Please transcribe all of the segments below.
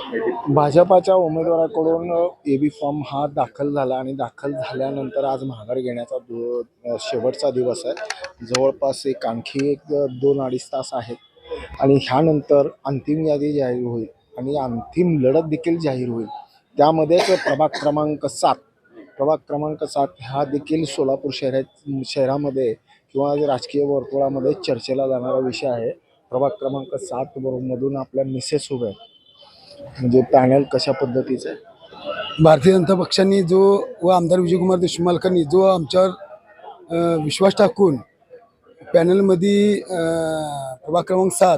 भाजपाच्या उमेदवाराकडून AB form हा दाखल झाला आणि दाखल झाल्यानंतर आज माघार घेण्याचा शेवटचा दिवस आहे। जवळपास आणखी एक 2-2.5 तास आहेत आणि ह्यानंतर अंतिम यादी जाहीर होईल आणि अंतिम लढत देखील जाहीर होईल। त्यामध्येच प्रभाग क्रमांक 7 हा देखील सोलापूर शहरामध्ये किंवा राजकीय वर्तुळामध्ये चर्चेला जाणारा विषय आहे। प्रभाग क्रमांक 7 मधून आपल्या मिसेस उभे आहेत, म्हणजे पॅनल कशा पद्धतीचं आहे? भारतीय जनता पक्षाने जो व आमदार विजयकुमार देशमुख मालकांनी जो आमच्यावर विश्वास टाकून पॅनलमध्ये प्रभाग क्रमांक 7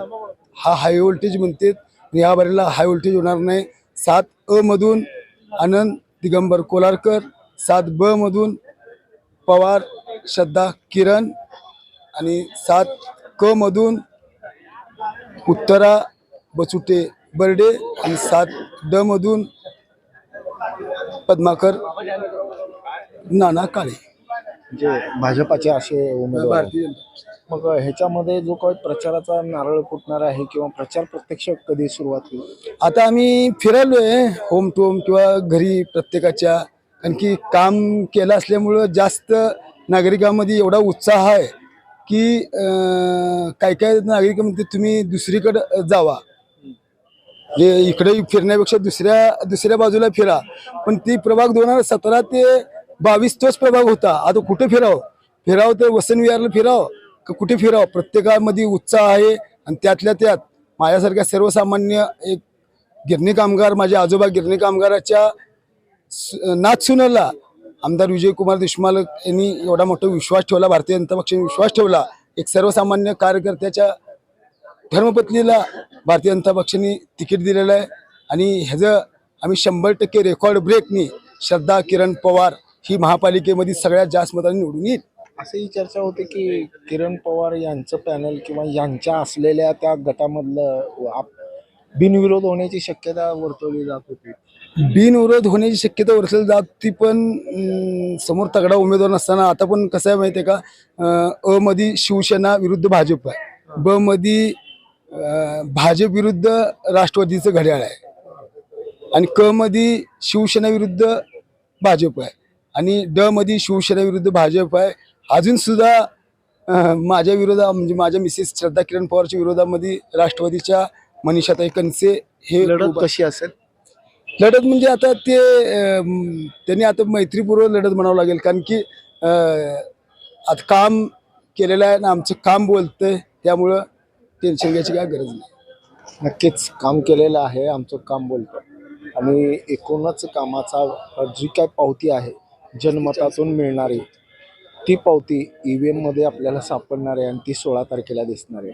हा हाय व्होल्टेज म्हणते, या बारीला हाय व्होल्टेज होणार नाही। 7A मधून आनंद दिगंबर कोलारकर, 7B मधून पवार श्रद्धा किरण आणि 7K मधून उत्तरा बचुटे बर्डे आणि 7D मधून पद्माकर नाना काळे, जे भाजपाचे असे उमेदवार। भारतीय मग ह्याच्यामध्ये जो काही प्रचाराचा नारळ फुटणार आहे किंवा प्रचार प्रत्यक्ष कधी सुरुवात होईल? आता आम्ही फिरालोय होम टू होम किंवा घरी प्रत्येकाच्या, कारण की काम केलं असल्यामुळं जास्त नागरिकांमध्ये एवढा उत्साह आहे की काय काय नागरिक म्हणते तुम्ही दुसरीकडे जावा, जे इकडे फिरण्यापेक्षा दुसऱ्या बाजूला फिरा। पण ती प्रभाग 2017 ते 22 तोच प्रभाग होता। आता कुठे फिराव तर वसंत विहारला फिराव का कुठे फिराव, प्रत्येकामध्ये उत्साह आहे। आणि त्यातल्या त्यात माझ्यासारख्या सर्वसामान्य एक गिरणी कामगार, माझे आजोबा गिरणी कामगाराच्या नाथसुनाला आमदार विजयकुमार देशमुख यांनी एवढा मोठा विश्वास ठेवला, भारतीय जनता पक्षाने विश्वास ठेवला। एक सर्वसामान्य कार्यकर्त्याच्या धर्मपत्नीला भारतीय जनता पक्षाने तिकीट दिलेलं आहे आणि ह्याचं आम्ही 100% रेकॉर्ड ब्रेकनी श्रद्धा किरण पवार ही महापालिकेमध्ये सगळ्यात जास्त मतांनी निवडून येईल। अशी चर्चा होते की किरण पवार यांचं पॅनल किंवा यांच्या असलेल्या त्या गटामधलं बिनविरोध होण्याची शक्यता वर्तवली जात होती। बिनविरोध होण्याची शक्यता वर्तवली जात होती, पण समोर तगडा उमेदवार नसताना आता पण कसं आहे माहिती आहे का, अ मध्ये शिवसेना विरुद्ध भाजप आहे, ब मध्ये भाजप विरुद्ध राष्ट्रवादीचं घड्याळ आहे आणि क मध्ये शिवसेना विरुद्ध भाजप आहे आणि ड मध्ये शिवसेना विरुद्ध भाजप आहे। अजून सुद्धा माझ्या विरोधात म्हणजे माझ्या मिसेस श्रद्धा किरण पवारच्या विरोधामध्ये राष्ट्रवादीच्या मनीषाताई कनसे हे लढत कशी असेल? लढत म्हणजे आता ते त्यांनी आता मैत्रीपूर्व लढत म्हणावं लागेल, कारण की आता काम केलेलं आहे ना, आमचं काम बोलतंय, त्यामुळं टेन्शन घ्यायची काय गरज नाही। नक्कीच काम केलेलं आहे, आमचं काम बोलतं आणि एकूणच कामाचा जी काय पावती आहे जनमतातून मिळणारी, ती पावती EVM मध्ये आपल्याला सापडणार आहे आणि ती 16 तारखेला दिसणार आहे।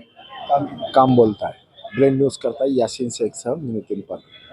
काम बोलत आहे। ब्रेन न्यूज करता यासिन शेखसह नितीन पाटील।